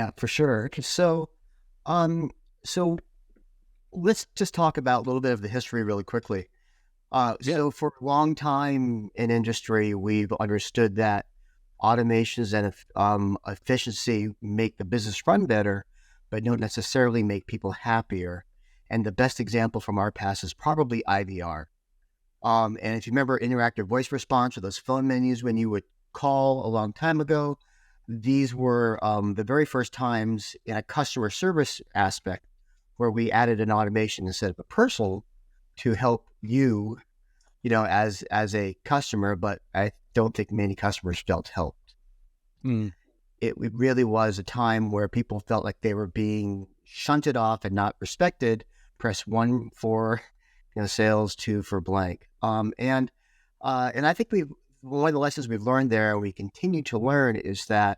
Yeah, for sure. So, um, so let's just talk about a little bit of the history really quickly. Yeah. So for a long time in industry, we've understood that automations and efficiency make the business run better, but don't necessarily make people happier. And the best example from our past is probably IVR. And if you remember interactive voice response or those phone menus when you would call a long time ago, these were the very first times in a customer service aspect where we added an automation instead of a person to help you, as a customer. But I don't think many customers felt helped. Mm. It really was a time where people felt like they were being shunted off and not respected. Press one for sales, two for blank. And I think one of the lessons we've learned there, and we continue to learn, is that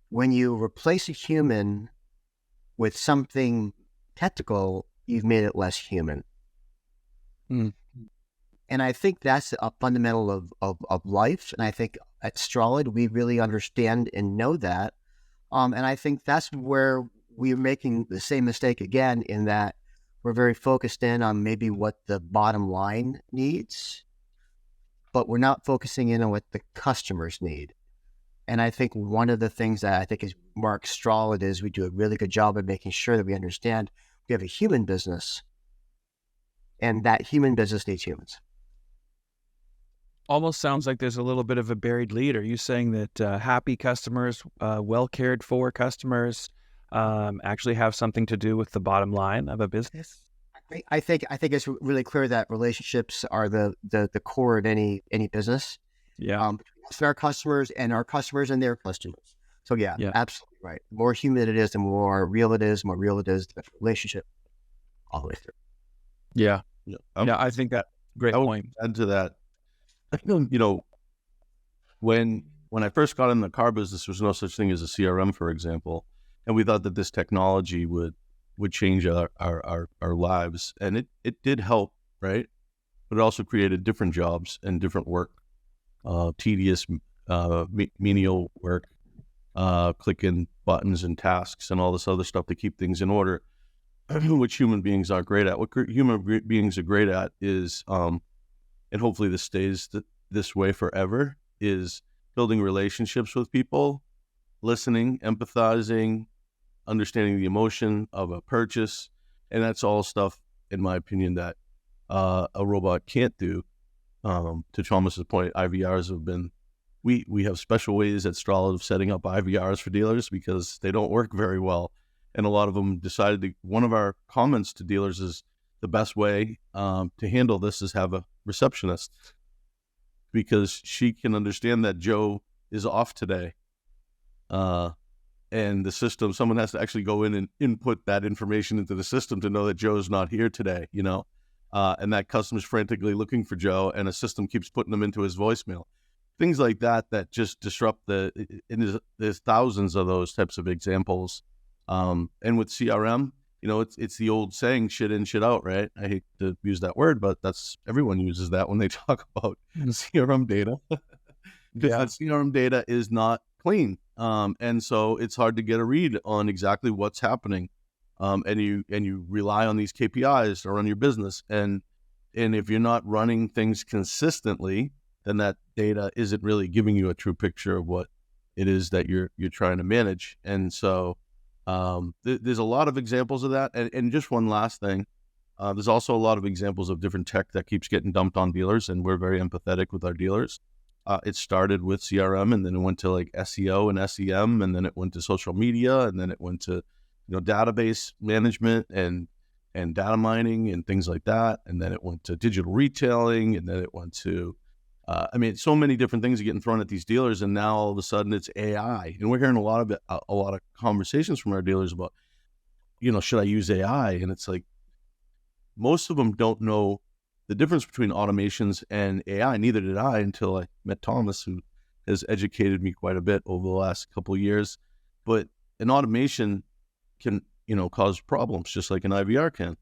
when you replace a human with something technical, you've made it less human. Mm. And I think that's a fundamental of life. And I think at Strolid, we really understand and know that. And I think that's where we're making the same mistake again, in that we're very focused in on maybe what the bottom line needs, but we're not focusing in on what the customers need. And I think one of the things that I think is marks Strolid is we do a really good job of making sure that we understand we have a human business, and that human business needs humans. Almost sounds like there's a little bit of a buried lead. Are you saying that happy customers, well cared for customers, actually have something to do with the bottom line of a business? I think it's really clear that relationships are the core of any business. Yeah. Between our customers and their customers. So yeah, Yeah. absolutely right. The more human it is, the more real it is. The more real it is, the relationship all the way through. Yeah. Yeah, Yeah. I think that great I would point. add to that. When I first got in the car business, there was no such thing as a CRM, for example, and we thought that this technology would change our lives, and it did help, right? But it also created different jobs and different work, tedious, menial work, clicking buttons and tasks and all this other stuff to keep things in order, which human beings aren't great at. What human beings are great at is, and hopefully this stays this way forever, is building relationships with people, listening, empathizing, understanding the emotion of a purchase. And that's all stuff, in my opinion, that a robot can't do. To Thomas's point, IVRs have been, we have special ways at Strolid of setting up IVRs for dealers because they don't work very well. And a lot of them decided one of our comments to dealers is the best way to handle this is have a receptionist, because she can understand that Joe is off today. And the system, someone has to actually go in and input that information into the system to know that Joe's not here today, and that customer's frantically looking for Joe, and a system keeps putting them into his voicemail. Things like that just disrupt and there's thousands of those types of examples. And with CRM, it's the old saying, shit in, shit out, right? I hate to use that word, but everyone uses that when they talk about CRM data. Because that CRM data is not clean. And so it's hard to get a read on exactly what's happening. And you rely on these KPIs to run your business. And if you're not running things consistently, then that data isn't really giving you a true picture of what it is that you're trying to manage. And so there's a lot of examples of that. And just one last thing, there's also a lot of examples of different tech that keeps getting dumped on dealers, and we're very empathetic with our dealers. It started with CRM, and then it went to like SEO and SEM, and then it went to social media, and then it went to database management and data mining and things like that, and then it went to digital retailing, and then it went to so many different things are getting thrown at these dealers, and now all of a sudden it's AI, and we're hearing a lot of conversations from our dealers about, should I use AI? And it's like most of them don't know the difference between automations and AI. Neither did I until I met Thomas, who has educated me quite a bit over the last couple of years. But an automation can, cause problems just like an IVR can.